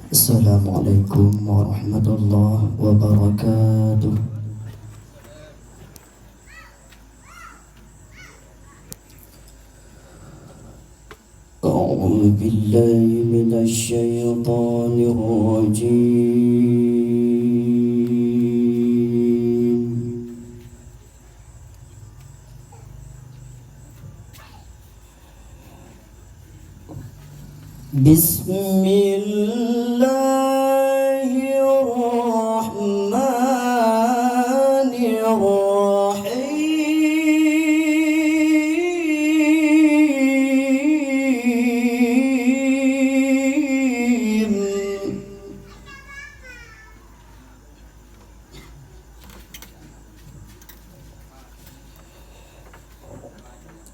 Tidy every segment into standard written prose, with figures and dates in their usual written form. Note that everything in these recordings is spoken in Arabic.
Assalamualaikum warahmatullahi wabarakatuh. A'udzu billahi minasy syaithanir rajim. Bismillahirrahmanirrahim.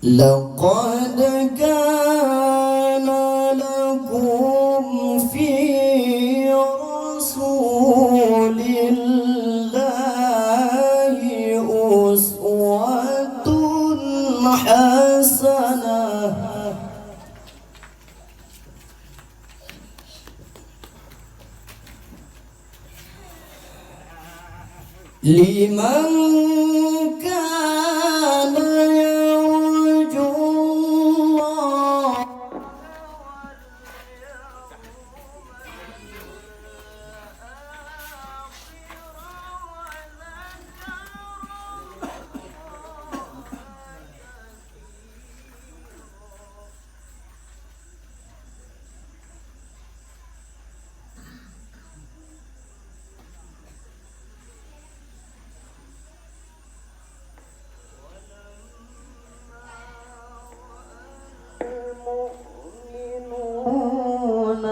Laqad kana lakum fi rasulillahi uswatun hasanah liman kana yarjullah المؤمنون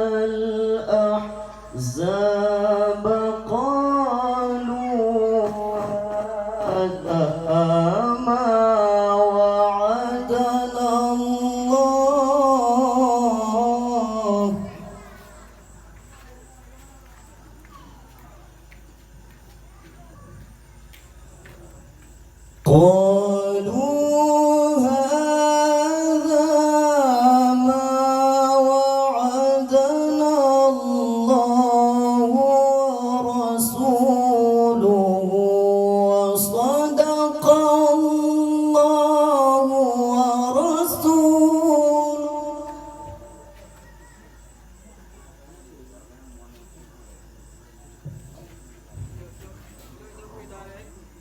الأحزاب قالوا هذا ما وعدنا الله قالوا هذا ما وعدنا الله ورسوله وصدق الله ورسوله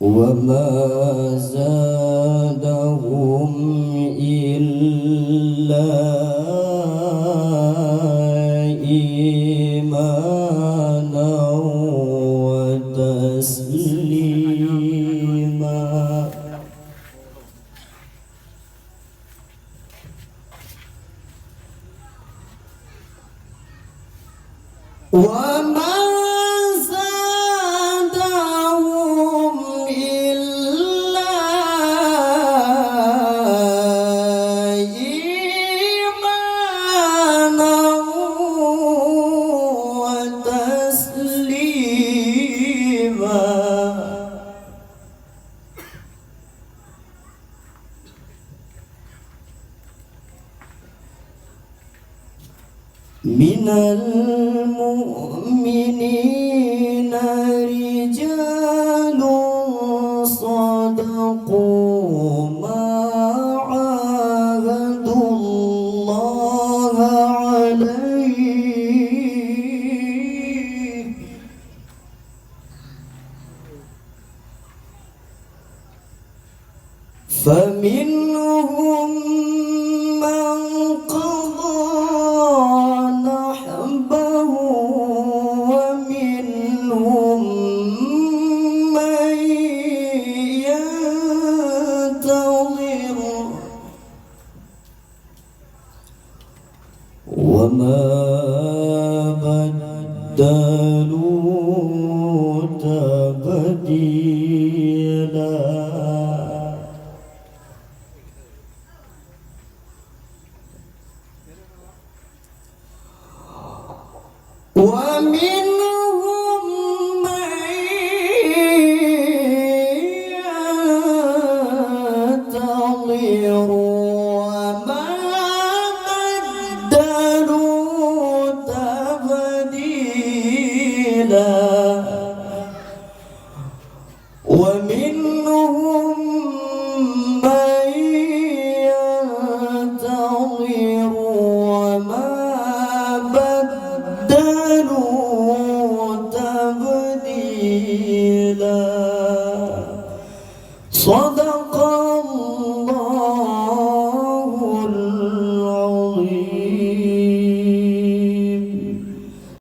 وما زادهم إلا إيمانا وتسليما وما زادهم إلا إيمانا وتسليما من المؤمنين رجال صدقوا ما عاهدوا الله عليه فمنهم من قضى نحبه ومنهم من ينتظر وما بدلوا تبديلا ومن